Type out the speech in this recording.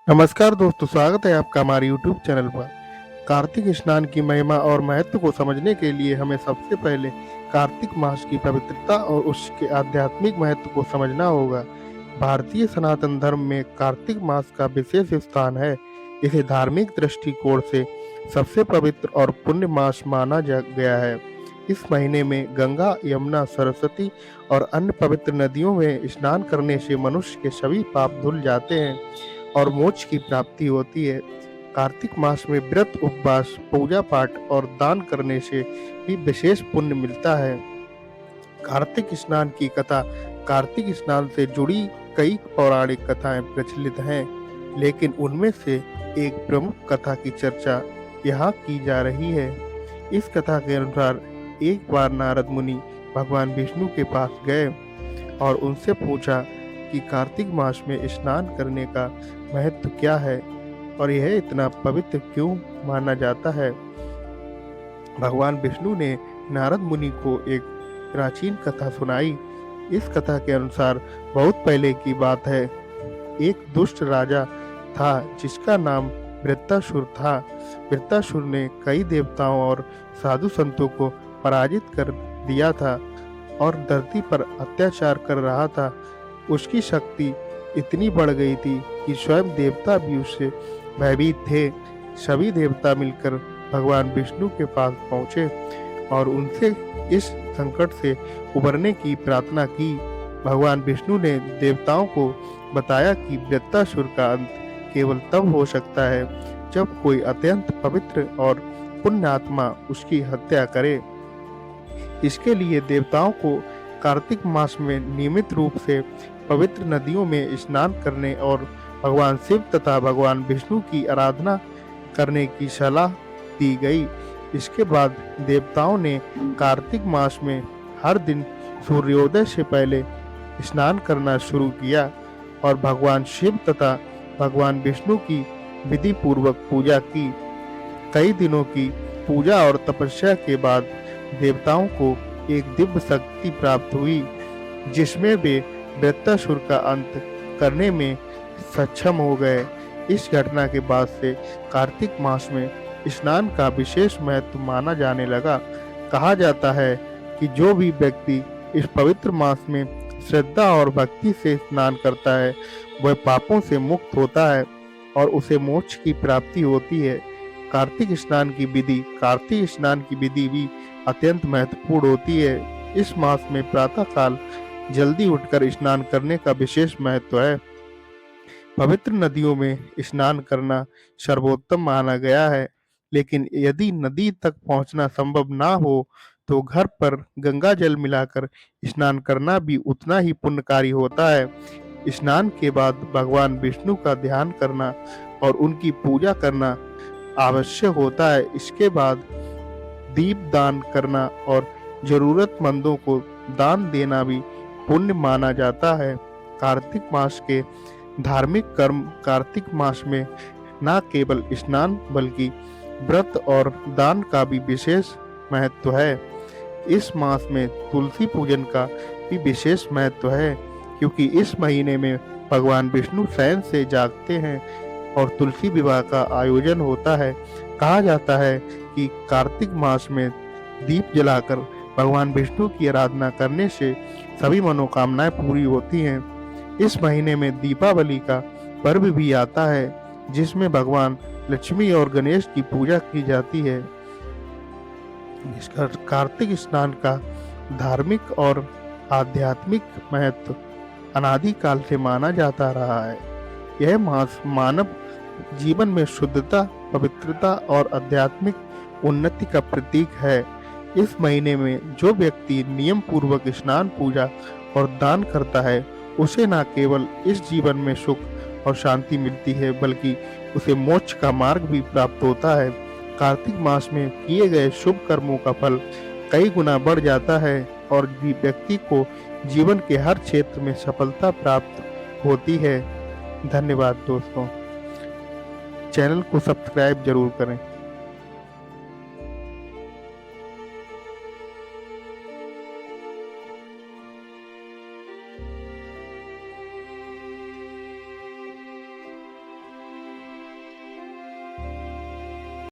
नमस्कार दोस्तों, स्वागत है आपका हमारे यूट्यूब चैनल पर। कार्तिक स्नान की महिमा और महत्व को समझने के लिए हमें सबसे पहले कार्तिक मास की पवित्रता और उसके आध्यात्मिक महत्व को समझना होगा। भारतीय सनातन धर्म में कार्तिक मास का विशेष स्थान है। इसे धार्मिक दृष्टिकोण से सबसे पवित्र और पुण्य मास माना गया है। इस महीने में गंगा, यमुना, सरस्वती और अन्य पवित्र नदियों में स्नान करने से मनुष्य के सभी पाप धुल जाते हैं और मोक्ष की प्राप्ति होती है। कार्तिक मास में व्रत, उपवास, पूजा पाठ और दान करने से भी विशेष पुण्य मिलता है। कार्तिक स्नान की कथा। कार्तिक स्नान से जुड़ी कई पौराणिक कथाएं प्रचलित हैं, लेकिन उनमें से एक प्रमुख कथा की चर्चा यहाँ की जा रही है। इस कथा के अनुसार एक बार नारद मुनि भगवान विष्णु के पास गए और उनसे पूछा कि कार्तिक मास में स्नान करने का महत्व क्या है और यह इतना पवित्र क्यों माना जाता है। भगवान विष्णु ने नारद मुनि को एक प्राचीन कथा सुनाई। इस कथा के अनुसार बहुत पहले की बात है। एक दुष्ट राजा था जिसका नाम वृत्तासुर था। वृत्तासुर ने कई देवताओं और साधु संतों को पराजित कर दिया था और धरती पर अत्याचार कर रहा था। उसकी शक्ति इतनी बढ़ गई थी कि स्वयं देवता भी उससे भयभीत थे। सभी देवता मिलकर भगवान विष्णु के पास पहुँचे और उनसे इस संकट से उबरने की प्रार्थना की। भगवान विष्णु ने देवताओं को बताया कि वृत्तासुर का अंत केवल तब हो सकता है जब कोई अत्यंत पवित्र और पुण्य आत्मा उसकी हत्या करे। इसके लिए देवताओं को कार्तिक मास में नियमित रूप से पवित्र नदियों में स्नान करने और भगवान शिव तथा भगवान विष्णु की आराधना करने की सलाह दी गई। इसके बाद देवताओं ने कार्तिक मास में हर दिन सूर्योदय से पहले स्नान करना शुरू किया और भगवान शिव तथा भगवान विष्णु की विधि पूर्वक पूजा की। कई दिनों की पूजा और तपस्या के बाद देवताओं को एक दिव्य शक्ति प्राप्त हुई, जिसमें वे वृत्तासुर का अंत करने में सक्षम हो गए। इस घटना के बाद से कार्तिक मास में स्नान का विशेष महत्व माना जाने लगा। कहा जाता है कि जो भी व्यक्ति इस पवित्र मास में श्रद्धा और भक्ति से स्नान करता है, वह पापों से मुक्त होता है और उसे मोक्ष की प्राप्ति होती है। कार्तिक स्नान की विधि भी अत्यंत महत्वपूर्ण होती है। इस मास में प्रातः काल जल्दी उठकर स्नान करने का विशेष महत्व है। पवित्र नदियों में स्नान करना सर्वोत्तम माना गया है, लेकिन यदि नदी तक पहुंचना संभव ना हो तो घर पर गंगा जल मिलाकर स्नान करना भी उतना ही पुण्यकारी होता है। स्नान के बाद भगवान विष्णु का ध्यान करना और उनकी पूजा करना आवश्यक होता है। इसके बाद दीप दान करना और जरूरतमंदों को दान देना भी पुण्य माना जाता है। कार्तिक मास के धार्मिक कर्म। कार्तिक मास में न केवल स्नान बल्कि व्रत और दान का भी विशेष महत्व है। इस मास में तुलसी पूजन का भी विशेष महत्व है, क्योंकि इस महीने में भगवान विष्णु शयन से जागते हैं और तुलसी विवाह का आयोजन होता है। कहा जाता है कि कार्तिक मास में दीप जलाकर भगवान विष्णु की आराधना करने से सभी मनोकामनाएं पूरी होती हैं। इस महीने में दीपावली का पर्व भी आता है, जिसमें भगवान लक्ष्मी और गणेश की पूजा की जाती है। इसका कार्तिक स्नान का धार्मिक और आध्यात्मिक महत्व अनादिकाल से माना जाता रहा है। यह मास मानव जीवन में शुद्धता, पवित्रता और आध्यात्मिक उन्नति का प्रतीक है। इस महीने में जो व्यक्ति नियम पूर्वक स्नान, पूजा और दान करता है, उसे न केवल इस जीवन में सुख और शांति मिलती है, बल्कि उसे मोक्ष का मार्ग भी प्राप्त होता है। कार्तिक मास में किए गए शुभ कर्मों का फल कई गुना बढ़ जाता है और व्यक्ति को जीवन के हर क्षेत्र में सफलता प्राप्त होती है। धन्यवाद दोस्तों। चैनल को सब्सक्राइब जरूर करें।